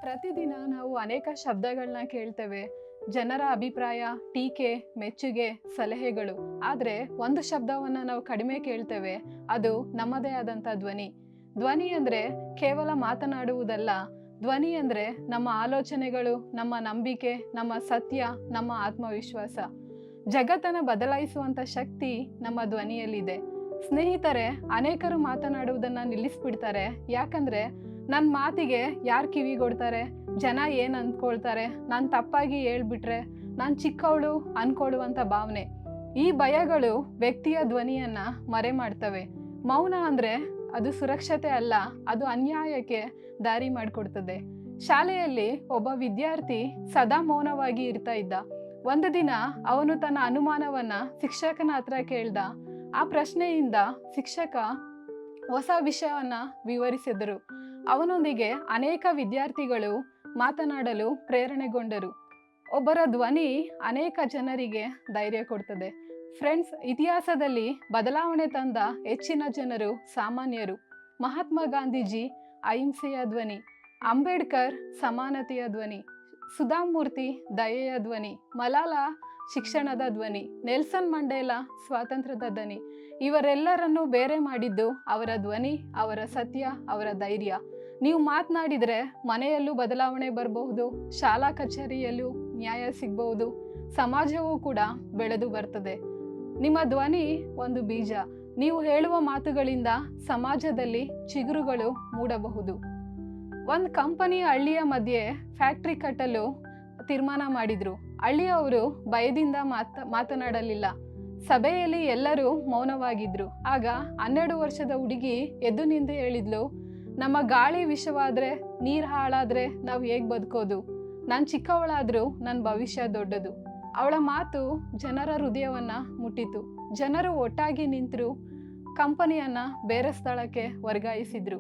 ಪ್ರತಿದಿನ ನಾವು ಅನೇಕ ಶಬ್ದಗಳನ್ನ ಕೇಳ್ತೇವೆ. ಜನರ ಅಭಿಪ್ರಾಯ, ಟೀಕೆ, ಮೆಚ್ಚುಗೆ, ಸಲಹೆಗಳು. ಆದರೆ ಒಂದು ಶಬ್ದವನ್ನ ನಾವು ಕಡಿಮೆ ಕೇಳ್ತೇವೆ, ಅದು ನಮ್ಮದೇ ಆದಂಥ ಧ್ವನಿ. ಧ್ವನಿ ಅಂದ್ರೆ ಕೇವಲ ಮಾತನಾಡುವುದಲ್ಲ. ಧ್ವನಿ ಅಂದ್ರೆ ನಮ್ಮ ಆಲೋಚನೆಗಳು, ನಮ್ಮ ನಂಬಿಕೆ, ನಮ್ಮ ಸತ್ಯ, ನಮ್ಮ ಆತ್ಮವಿಶ್ವಾಸ. ಜಗತ್ತನ್ನು ಬದಲಾಯಿಸುವಂತ ಶಕ್ತಿ ನಮ್ಮ ಧ್ವನಿಯಲ್ಲಿದೆ. ಸ್ನೇಹಿತರೆ, ಅನೇಕರು ಮಾತನಾಡುವುದನ್ನ ನಿಲ್ಲಿಸ್ಬಿಡ್ತಾರೆ. ಯಾಕಂದ್ರೆ ನನ್ನ ಮಾತಿಗೆ ಯಾರು ಕಿವಿಗೊಡ್ತಾರೆ, ಜನ ಏನು ಅಂದ್ಕೊಳ್ತಾರೆ, ನಾನು ತಪ್ಪಾಗಿ ಹೇಳ್ಬಿಟ್ರೆ ನಾನು ಚಿಕ್ಕವಳು ಅನ್ಕೊಳ್ಳುವಂಥ ಭಾವನೆ. ಈ ಭಯಗಳು ವ್ಯಕ್ತಿಯ ಧ್ವನಿಯನ್ನ ಮರೆ ಮಾಡ್ತವೆ. ಮೌನ ಅಂದ್ರೆ ಅದು ಸುರಕ್ಷತೆ ಅಲ್ಲ, ಅದು ಅನ್ಯಾಯಕ್ಕೆ ದಾರಿ ಮಾಡಿಕೊಡ್ತದೆ. ಶಾಲೆಯಲ್ಲಿ ಒಬ್ಬ ವಿದ್ಯಾರ್ಥಿ ಸದಾ ಮೌನವಾಗಿ ಇರ್ತಾ ಇದ್ದ. ಒಂದು ದಿನ ಅವನು ತನ್ನ ಅನುಮಾನವನ್ನ ಶಿಕ್ಷಕನ ಹತ್ರ ಕೇಳ್ದ. ಆ ಪ್ರಶ್ನೆಯಿಂದ ಶಿಕ್ಷಕ ಹೊಸ ವಿಷಯವನ್ನ ವಿವರಿಸಿದರು. ಅವನೊಂದಿಗೆ ಅನೇಕ ವಿದ್ಯಾರ್ಥಿಗಳು ಮಾತನಾಡಲು ಪ್ರೇರಣೆಗೊಂಡರು. ಒಬ್ಬರ ಧ್ವನಿ ಅನೇಕ ಜನರಿಗೆ ಧೈರ್ಯ ಕೊಡ್ತದೆ. ಫ್ರೆಂಡ್ಸ್, ಇತಿಹಾಸದಲ್ಲಿ ಬದಲಾವಣೆ ತಂದ ಹೆಚ್ಚಿನ ಜನರು ಸಾಮಾನ್ಯರು. ಮಹಾತ್ಮ ಗಾಂಧೀಜಿ ಅಹಿಂಸೆಯ ಧ್ವನಿ, ಅಂಬೇಡ್ಕರ್ ಸಮಾನತೆಯ ಧ್ವನಿ, ಸುಧಾಮೂರ್ತಿ ದಯೆಯ ಧ್ವನಿ, ಮಲಾಲಾ ಶಿಕ್ಷಣದ ಧ್ವನಿ, ನೆಲ್ಸನ್ ಮಂಡೇಲಾ ಸ್ವಾತಂತ್ರ್ಯದ ಧ್ವನಿ. ಇವರೆಲ್ಲರನ್ನೂ ಬೇರೆ ಮಾಡಿದ್ದು ಅವರ ಧ್ವನಿ, ಅವರ ಸತ್ಯ, ಅವರ ಧೈರ್ಯ. ನೀವು ಮಾತನಾಡಿದರೆ ಮನೆಯಲ್ಲೂ ಬದಲಾವಣೆ ಬರಬಹುದು, ಶಾಲಾ ಕಚೇರಿಯಲ್ಲೂ ನ್ಯಾಯ ಸಿಗಬಹುದು, ಸಮಾಜವೂ ಕೂಡ ಬೆಳೆದು ಬರ್ತದೆ. ನಿಮ್ಮ ಧ್ವನಿ ಒಂದು ಬೀಜ. ನೀವು ಹೇಳುವ ಮಾತುಗಳಿಂದ ಸಮಾಜದಲ್ಲಿ ಚಿಗುರುಗಳು ಮೂಡಬಹುದು. ಒಂದು ಕಂಪನಿ ಹಳ್ಳಿಯ ಮಧ್ಯೆ ಫ್ಯಾಕ್ಟ್ರಿ ಕಟ್ಟಲು ತೀರ್ಮಾನ ಮಾಡಿದ್ರು. ಹಳ್ಳಿಯವರು ಭಯದಿಂದ ಮಾತನಾಡಲಿಲ್ಲ. ಸಭೆಯಲ್ಲಿ ಎಲ್ಲರೂ ಮೌನವಾಗಿದ್ರು. ಆಗ 12 ವರ್ಷದ ಹುಡುಗಿ ಎದ್ದು ನಿಂತು ಹೇಳಿದ್ಲು, ನಮ್ಮ ಗಾಳಿ ವಿಷವಾದ್ರೆ, ನೀರು ಹಾಳಾದ್ರೆ ನಾವು ಹೇಗೆ ಬದುಕೋದು? ನಾನು ಚಿಕ್ಕವಳಾದ್ರೂ ನನ್ನ ಭವಿಷ್ಯ ದೊಡ್ಡದು. ಅವಳ ಮಾತು ಜನರ ಹೃದಯವನ್ನ ಮುಟ್ಟಿತು. ಜನರು ಒಟ್ಟಾಗಿ ನಿಂತರು. ಕಂಪನಿಯನ್ನ ಬೇರೆ ಸ್ಥಳಕ್ಕೆ ವರ್ಗಾಯಿಸಿದ್ರು.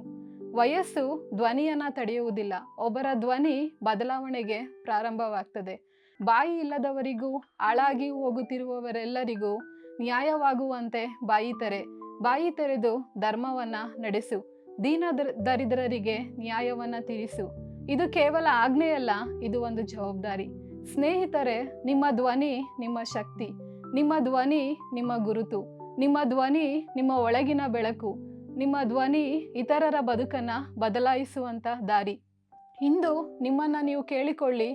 ವಯಸ್ಸು ಧ್ವನಿಯನ್ನ ತಡೆಯುವುದಿಲ್ಲ. ಒಬ್ಬರ ಧ್ವನಿ ಬದಲಾವಣೆಗೆ ಪ್ರಾರಂಭವಾಗ್ತದೆ. ಬಾಯಿ ಇಲ್ಲದವರಿಗೂ, ಹಾಳಾಗಿ ಹೋಗುತ್ತಿರುವವರೆಲ್ಲರಿಗೂ ನ್ಯಾಯವಾಗುವಂತೆ ಬಾಯಿ ತೆರೆದು ಧರ್ಮವನ್ನ ನಡೆಸು. ದೀನ ದರಿದ್ರರಿಗೆ ನ್ಯಾಯವನ್ನ ತೀರಿಸು. ಇದು ಕೇವಲ ಆಜ್ಞೆಯಲ್ಲ, ಇದು ಒಂದು ಜವಾಬ್ದಾರಿ. ಸ್ನೇಹಿತರೆ, ನಿಮ್ಮ ಧ್ವನಿ ನಿಮ್ಮ ಶಕ್ತಿ. ನಿಮ್ಮ ಧ್ವನಿ ನಿಮ್ಮ ಗುರುತು. ನಿಮ್ಮ ಧ್ವನಿ ನಿಮ್ಮ ಒಳಗಿನ ಬೆಳಕು. ನಿಮ್ಮ ಧ್ವನಿ ಇತರರ ಬದುಕನ್ನ ಬದಲಾಯಿಸುವಂತ ದಾರಿ. ಇಂದು ನಿಮ್ಮನ್ನ ನೀವು ಕೇಳಿಕೊಳ್ಳಿ,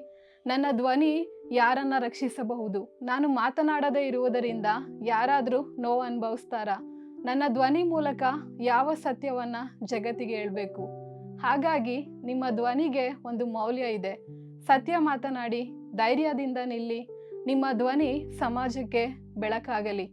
ನನ್ನ ಧ್ವನಿ ಯಾರನ್ನ ರಕ್ಷಿಸಬಹುದು? ನಾನು ಮಾತನಾಡದೇ ಇರುವುದರಿಂದ ಯಾರಾದರೂ ನೋವು ಅನುಭವಿಸ್ತಾರಾ? ನನ್ನ ಧ್ವನಿ ಮೂಲಕ ಯಾವ ಸತ್ಯವನ್ನ ಜಗತ್ತಿಗೆ ಹೇಳ್ಬೇಕು? ಹಾಗಾಗಿ ನಿಮ್ಮ ಧ್ವನಿಗೆ ಒಂದು ಮೌಲ್ಯ ಇದೆ. ಸತ್ಯ ಮಾತನಾಡಿ, ಧೈರ್ಯದಿಂದ ನಿಲ್ಲಿ. ನಿಮ್ಮ ಧ್ವನಿ ಸಮಾಜಕ್ಕೆ ಬೆಳಕಾಗಲಿ.